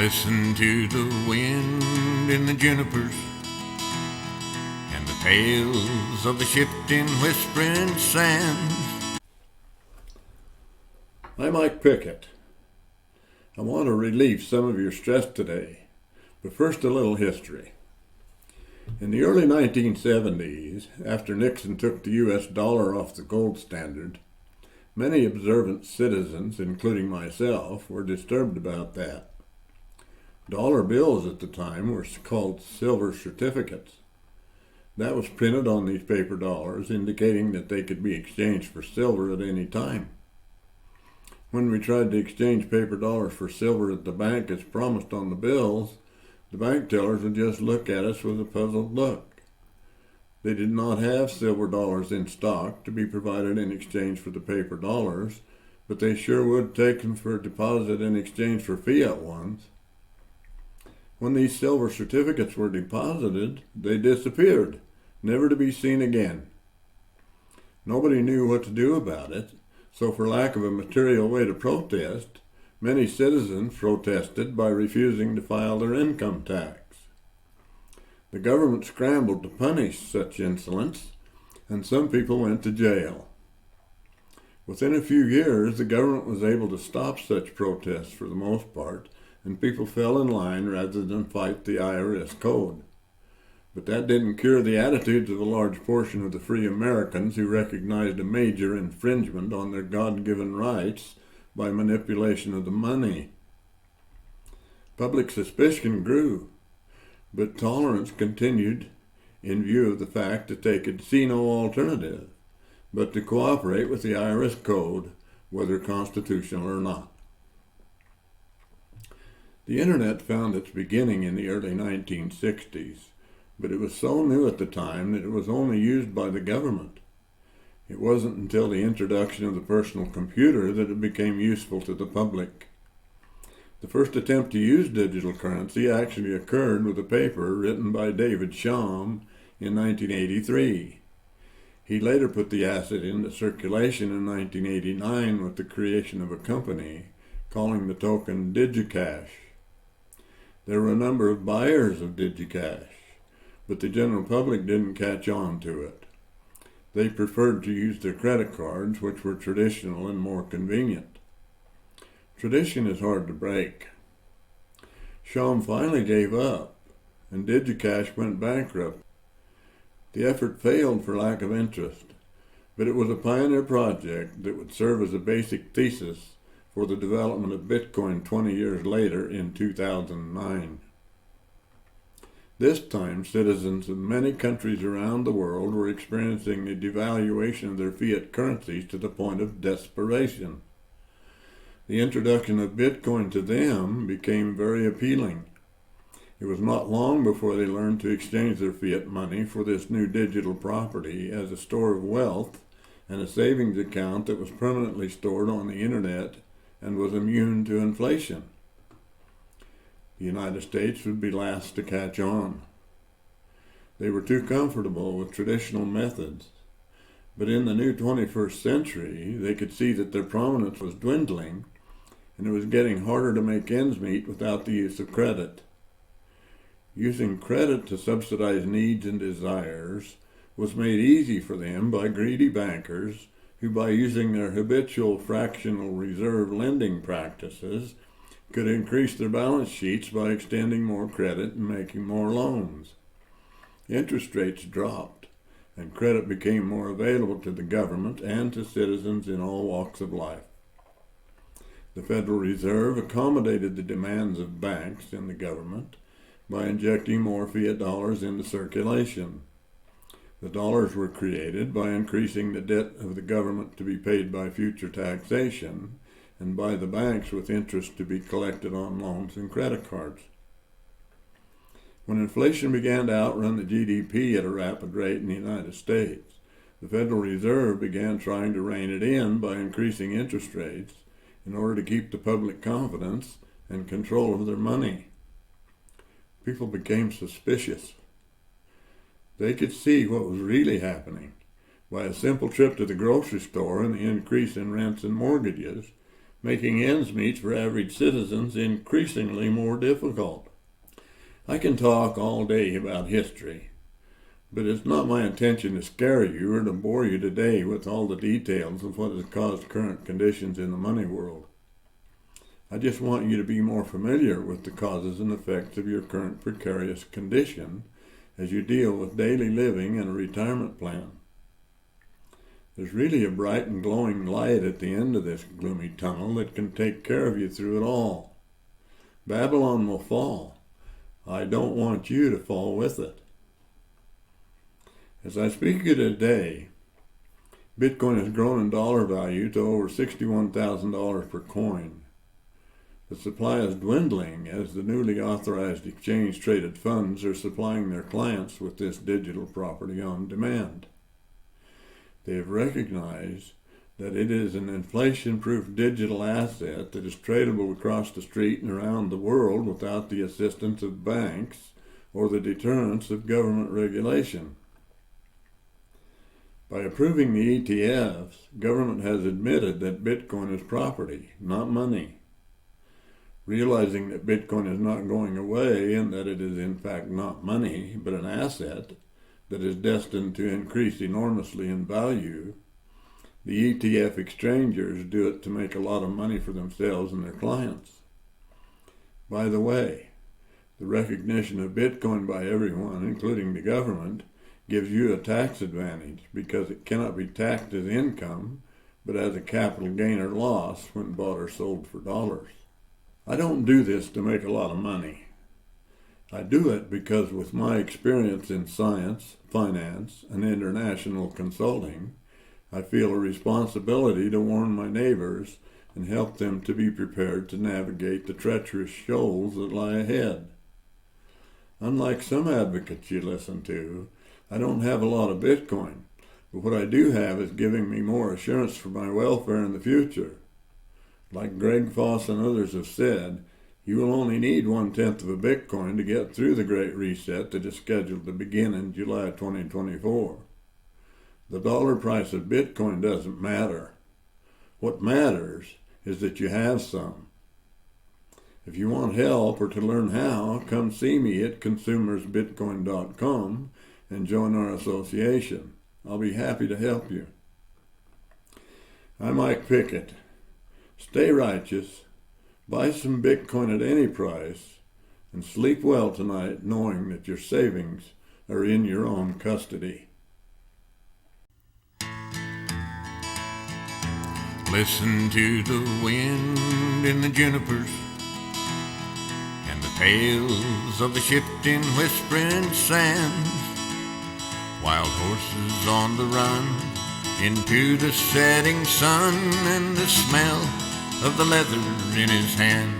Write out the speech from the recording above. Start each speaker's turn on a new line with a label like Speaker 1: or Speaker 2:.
Speaker 1: Listen to the wind in the junipers and the tales of the shifting, whispering sands.
Speaker 2: I'm Mike Pickett. I want to relieve some of your stress today, but first a little history. In the early 1970s, after Nixon took the U.S. dollar off the gold standard, many observant citizens, including myself, were disturbed about that. Dollar bills at the time were called silver certificates. That was printed on these paper dollars, indicating that they could be exchanged for silver at any time. When we tried to exchange paper dollars for silver at the bank as promised on the bills, the bank tellers would just look at us with a puzzled look. They did not have silver dollars in stock to be provided in exchange for the paper dollars, but they sure would take them for deposit in exchange for fiat ones. When these silver certificates were deposited, they disappeared, never to be seen again. Nobody knew what to do about it, so for lack of a material way to protest, many citizens protested by refusing to file their income tax. The government scrambled to punish such insolence, and some people went to jail. Within a few years, the government was able to stop such protests for the most part, and people fell in line rather than fight the IRS code. But that didn't cure the attitudes of a large portion of the free Americans who recognized a major infringement on their God-given rights by manipulation of the money. Public suspicion grew, but tolerance continued in view of the fact that they could see no alternative but to cooperate with the IRS code, whether constitutional or not. The Internet found its beginning in the early 1960s, but it was so new at the time that it was only used by the government. It wasn't until the introduction of the personal computer that it became useful to the public. The first attempt to use digital currency actually occurred with a paper written by David Chaum in 1983. He later put the asset into circulation in 1989 with the creation of a company, calling the token DigiCash. There were a number of buyers of DigiCash, but the general public didn't catch on to it. They preferred to use their credit cards, which were traditional and more convenient. Tradition is hard to break. Chaum finally gave up, and DigiCash went bankrupt. The effort failed for lack of interest, but it was a pioneer project that would serve as a basic thesis for the development of Bitcoin 20 years later in 2009. This time, citizens of many countries around the world were experiencing a devaluation of their fiat currencies to the point of desperation. The introduction of Bitcoin to them became very appealing. It was not long before they learned to exchange their fiat money for this new digital property as a store of wealth and a savings account that was permanently stored on the Internet and was immune to inflation. The United States would be last to catch on. They were too comfortable with traditional methods, but in the new 21st century, they could see that their prominence was dwindling, and it was getting harder to make ends meet without the use of credit. Using credit to subsidize needs and desires was made easy for them by greedy bankers who, by using their habitual fractional reserve lending practices, could increase their balance sheets by extending more credit and making more loans. Interest rates dropped, and credit became more available to the government and to citizens in all walks of life. The Federal Reserve accommodated the demands of banks and the government by injecting more fiat dollars into circulation. The dollars were created by increasing the debt of the government to be paid by future taxation and by the banks with interest to be collected on loans and credit cards. When inflation began to outrun the GDP at a rapid rate in the United States, the Federal Reserve began trying to rein it in by increasing interest rates in order to keep the public confidence and control of their money. People became suspicious. They could see what was really happening by a simple trip to the grocery store and the increase in rents and mortgages, making ends meet for average citizens increasingly more difficult. I can talk all day about history, but it's not my intention to scare you or to bore you today with all the details of what has caused current conditions in the money world. I just want you to be more familiar with the causes and effects of your current precarious condition as you deal with daily living and a retirement plan. There's really a bright and glowing light at the end of this gloomy tunnel that can take care of you through it all. Babylon will fall. I don't want you to fall with it. As I speak to you today, Bitcoin has grown in dollar value to over $61,000 per coin. The supply is dwindling as the newly authorized exchange-traded funds are supplying their clients with this digital property on demand. They have recognized that it is an inflation-proof digital asset that is tradable across the street and around the world without the assistance of banks or the deterrence of government regulation. By approving the ETFs, government has admitted that Bitcoin is property, not money. Realizing that Bitcoin is not going away and that it is in fact not money, but an asset that is destined to increase enormously in value, the ETF exchangers do it to make a lot of money for themselves and their clients. By the way, the recognition of Bitcoin by everyone, including the government, gives you a tax advantage because it cannot be taxed as income, but as a capital gain or loss when bought or sold for dollars. I don't do this to make a lot of money. I do it because with my experience in science, finance, and international consulting, I feel a responsibility to warn my neighbors and help them to be prepared to navigate the treacherous shoals that lie ahead. Unlike some advocates you listen to, I don't have a lot of Bitcoin, but what I do have is giving me more assurance for my welfare in the future. Like Greg Foss and others have said, you will only need 1/10 of a Bitcoin to get through the Great Reset that is scheduled to begin in July 2024. The dollar price of Bitcoin doesn't matter. What matters is that you have some. If you want help or to learn how, come see me at consumersbitcoin.com and join our association. I'll be happy to help you. I'm Mike Pickett. Stay righteous, buy some Bitcoin at any price, and sleep well tonight knowing that your savings are in your own custody.
Speaker 1: Listen to the wind in the junipers and the tales of the shifting, whispering sands. Wild horses on the run into the setting sun and the smell of the leather in his hand.